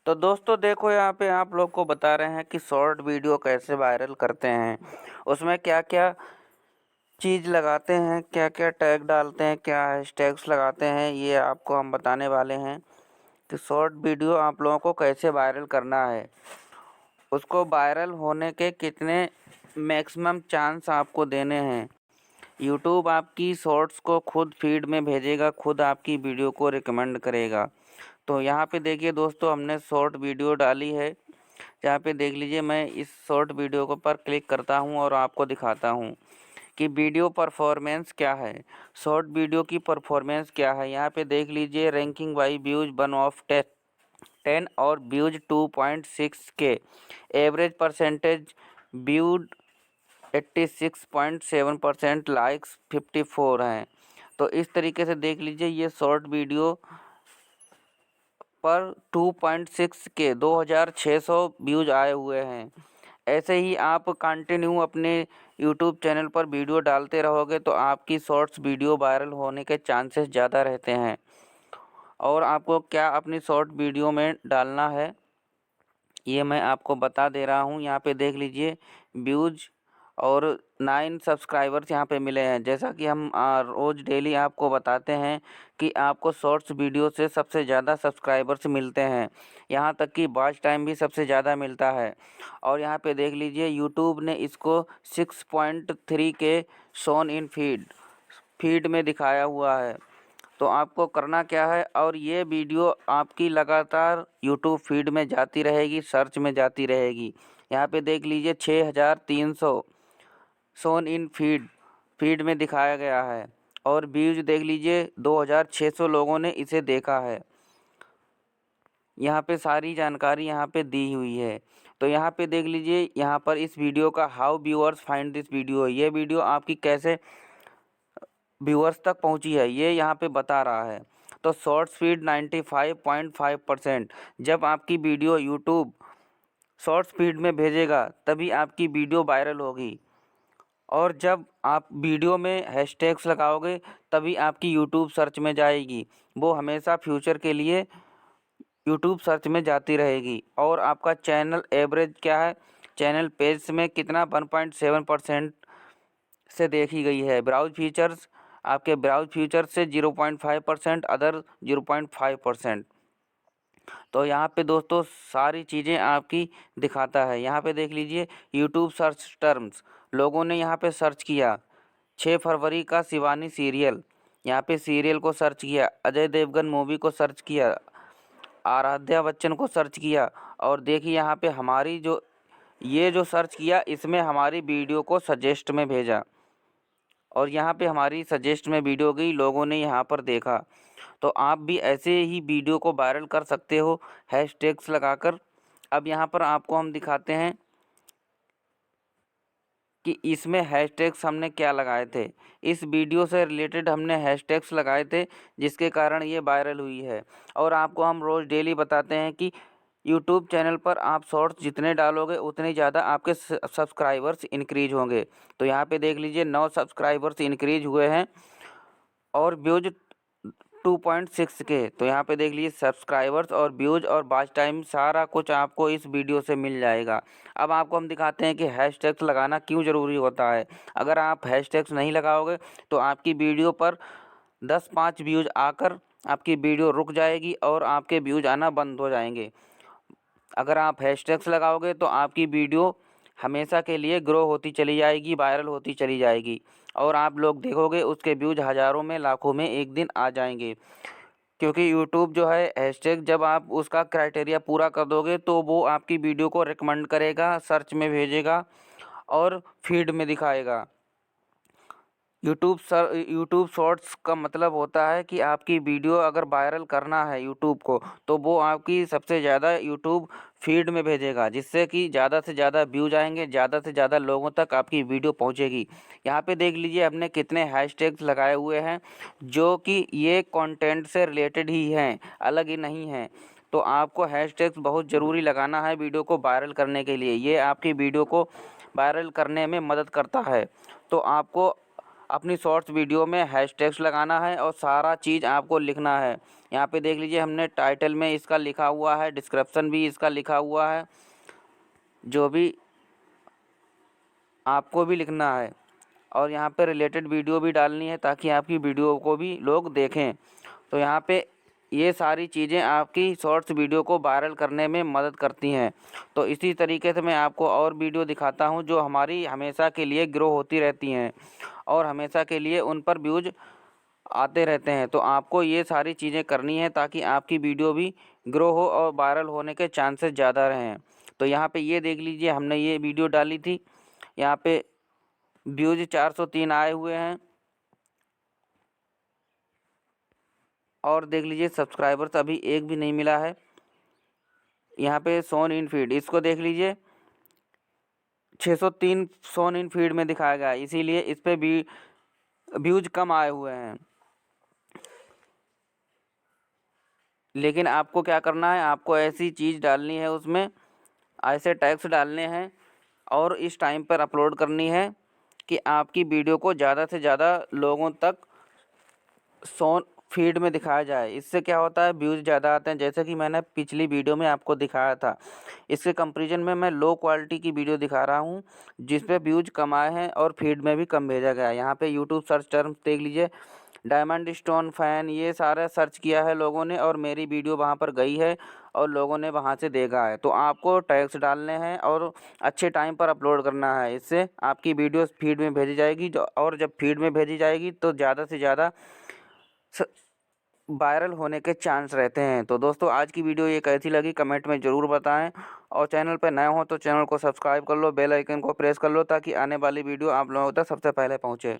तो दोस्तों देखो, यहाँ पे आप लोग को बता रहे हैं कि शॉर्ट वीडियो कैसे वायरल करते हैं। उसमें क्या क्या चीज़ लगाते हैं, क्या क्या टैग डालते हैं, क्या हैशटैग्स लगाते हैं, ये आपको हम बताने वाले हैं कि शॉर्ट वीडियो आप लोगों को कैसे वायरल करना है। उसको वायरल होने के कितने मैक्सिमम चांस आपको देने हैं। यूट्यूब आपकी शॉर्ट्स को खुद फीड में भेजेगा, खुद आपकी वीडियो को रिकमेंड करेगा। तो यहाँ पे देखिए दोस्तों, हमने शॉर्ट वीडियो डाली है। यहाँ पे देख लीजिए, मैं इस शॉर्ट वीडियो को पर क्लिक करता हूँ और आपको दिखाता हूँ कि वीडियो परफॉर्मेंस क्या है, शॉर्ट वीडियो की परफॉर्मेंस क्या है। यहाँ पे देख लीजिए, रैंकिंग बाई व्यूज 1/10 और व्यूज 2.6 के, एवरेज परसेंटेज व्यूड 86.7%, लाइक्स 54 हैं। तो इस तरीके से देख लीजिए, ये शॉर्ट वीडियो पर 2.6 के 2600 व्यूज आए हुए हैं। ऐसे ही आप कंटिन्यू अपने यूट्यूब चैनल पर वीडियो डालते रहोगे तो आपकी शॉर्ट्स वीडियो वायरल होने के चांसेस ज़्यादा रहते हैं। और आपको क्या अपनी शॉर्ट वीडियो में डालना है, ये मैं आपको बता दे रहा हूँ। यहाँ पे देख लीजिए, व्यूज और 9 सब्सक्राइबर्स यहाँ पे मिले हैं। जैसा कि हम रोज़ डेली आपको बताते हैं कि आपको शॉर्ट्स वीडियो से सबसे ज़्यादा सब्सक्राइबर्स मिलते हैं, यहाँ तक कि वॉच टाइम भी सबसे ज़्यादा मिलता है। और यहाँ पे देख लीजिए, यूट्यूब ने इसको 6.3 के शोन इन फीड में दिखाया हुआ है। तो आपको करना क्या है, और ये वीडियो आपकी लगातार यूट्यूब फीड में जाती रहेगी, सर्च में जाती रहेगी। यहाँ पे देख लीजिए, 6300 शोन इन फीड में दिखाया गया है और व्यूज देख लीजिए 2600 लोगों ने इसे देखा है। यहाँ पे सारी जानकारी यहाँ पे दी हुई है। तो यहाँ पे देख लीजिए, यहाँ पर इस वीडियो का how viewers find this video, ये वीडियो आपकी कैसे व्यूअर्स तक पहुंची है, ये यहाँ पे बता रहा है। तो शॉर्ट स्पीड 95.5%, जब आपकी वीडियो यूट्यूब शॉर्ट स्पीड में भेजेगा तभी आपकी वीडियो वायरल होगी। और जब आप वीडियो में हैशटैग्स लगाओगे तभी आपकी यूट्यूब सर्च में जाएगी, वो हमेशा फ्यूचर के लिए यूट्यूब सर्च में जाती रहेगी। और आपका चैनल एवरेज क्या है, चैनल पेज में कितना 1.7% से देखी गई है। ब्राउज फीचर्स, आपके ब्राउज फीचर से 0.5%, अदर 0.5%। तो यहाँ पे दोस्तों सारी चीज़ें आपकी दिखाता है। यहाँ पे देख लीजिए, यूट्यूब सर्च टर्म्स, लोगों ने यहाँ पे सर्च किया 6 फरवरी का शिवानी सीरियल, यहाँ पे सीरियल को सर्च किया, अजय देवगन मूवी को सर्च किया, आराध्या बच्चन को सर्च किया। और देखिए यहाँ पे हमारी जो ये जो सर्च किया, इसमें हमारी वीडियो को सजेस्ट में भेजा और यहाँ पे हमारी सजेस्ट में वीडियो गई, लोगों ने यहाँ पर देखा। तो आप भी ऐसे ही वीडियो को वायरल कर सकते हो हैशटैग्स लगाकर। अब यहाँ पर आपको हम दिखाते हैं कि इसमें हैशटैग्स हमने क्या लगाए थे। इस वीडियो से रिलेटेड हमने हैशटैग्स लगाए थे, जिसके कारण ये वायरल हुई है। और आपको हम रोज़ डेली बताते हैं कि यूट्यूब चैनल पर आप शॉर्ट्स जितने डालोगे उतने ज़्यादा आपके सब्सक्राइबर्स इंक्रीज होंगे। तो यहाँ पे देख लीजिए, 9 सब्सक्राइबर्स इंक्रीज हुए हैं और व्यूज 2.6 के। तो यहाँ पे देख लीजिए, सब्सक्राइबर्स और व्यूज और वॉच टाइम सारा कुछ आपको इस वीडियो से मिल जाएगा। अब आपको हम दिखाते हैं कि हैशटैग्स लगाना क्यों ज़रूरी होता है। अगर आप हैशटैग्स नहीं लगाओगे तो आपकी वीडियो पर 10-5 व्यूज आकर आपकी वीडियो रुक जाएगी और आपके व्यूज आना बंद हो जाएंगे। अगर आप हैशटैग्स लगाओगे तो आपकी वीडियो हमेशा के लिए ग्रो होती चली जाएगी, वायरल होती चली जाएगी और आप लोग देखोगे उसके व्यूज हज़ारों में, लाखों में एक दिन आ जाएंगे। क्योंकि यूट्यूब जो है, हैशटैग जब आप उसका क्राइटेरिया पूरा कर दोगे तो वो आपकी वीडियो को रिकमेंड करेगा, सर्च में भेजेगा और फीड में दिखाएगा। यूट्यूब शॉर्ट्स का मतलब होता है कि आपकी वीडियो अगर वायरल करना है यूट्यूब को, तो वो आपकी सबसे ज़्यादा यूट्यूब फीड में भेजेगा, जिससे कि ज़्यादा से ज़्यादा व्यूज आएंगे, ज़्यादा से ज़्यादा लोगों तक आपकी वीडियो पहुंचेगी। यहाँ पे देख लीजिए, हमने कितने हैशटैग्स लगाए हुए हैं जो कि ये कंटेंट से रिलेटेड ही हैं, अलग ही नहीं हैं। तो आपको हैशटैग्स बहुत ज़रूरी लगाना है वीडियो को वायरल करने के लिए। ये आपकी वीडियो को वायरल करने में मदद करता है। तो आपको अपनी शॉर्ट्स वीडियो में हैशटैग्स लगाना है और सारा चीज़ आपको लिखना है। यहाँ पे देख लीजिए हमने टाइटल में इसका लिखा हुआ है, डिस्क्रिप्शन भी इसका लिखा हुआ है, जो भी आपको भी लिखना है। और यहाँ पे रिलेटेड वीडियो भी डालनी है ताकि आपकी वीडियो को भी लोग देखें। तो यहाँ पे ये सारी चीज़ें आपकी शॉर्ट्स वीडियो को वायरल करने में मदद करती हैं। तो इसी तरीके से मैं आपको और वीडियो दिखाता हूँ जो हमारी हमेशा के लिए ग्रो होती रहती हैं और हमेशा के लिए उन पर व्यूज आते रहते हैं। तो आपको ये सारी चीज़ें करनी है ताकि आपकी वीडियो भी ग्रो हो और वायरल होने के चांसेस ज़्यादा रहें। तो यहाँ पे ये देख लीजिए हमने ये वीडियो डाली थी, यहाँ पे व्यूज 403 आए हुए हैं और देख लीजिए सब्सक्राइबर्स अभी एक भी नहीं मिला है। यहाँ पे शोन इन फीड, इसको देख लीजिए 603 शोन इन फीड में दिखाया गया है, इसीलिए इस पे भी व्यूज कम आए हुए हैं। लेकिन आपको क्या करना है, आपको ऐसी चीज़ डालनी है, उसमें ऐसे टैग्स डालने हैं और इस टाइम पर अपलोड करनी है कि आपकी वीडियो को ज़्यादा से ज़्यादा लोगों तक शोन फीड में दिखाया जाए। इससे क्या होता है, व्यूज़ ज़्यादा आते हैं। जैसे कि मैंने पिछली वीडियो में आपको दिखाया था, इसके कंपैरिजन में मैं लो क्वालिटी की वीडियो दिखा रहा हूँ जिस पे व्यूज़ कम आए हैं और फीड में भी कम भेजा गया है। यहाँ पे यूट्यूब सर्च टर्म्स देख लीजिए, डायमंड स्टोन फैन, ये सारा सर्च किया है लोगों ने और मेरी वीडियो वहाँ पर गई है और लोगों ने वहाँ से देखा है। तो आपको टैग्स डालने हैं और अच्छे टाइम पर अपलोड करना है, इससे आपकी वीडियो फीड में भेजी जाएगी। और जब फीड में भेजी जाएगी तो ज़्यादा से ज़्यादा वायरल होने के चांस रहते हैं। तो दोस्तों आज की वीडियो ये कैसी लगी कमेंट में ज़रूर बताएं और चैनल पर नए हो तो चैनल को सब्सक्राइब कर लो, बेल आइकन को प्रेस कर लो ताकि आने वाली वीडियो आप लोगों तक सबसे पहले पहुंचे।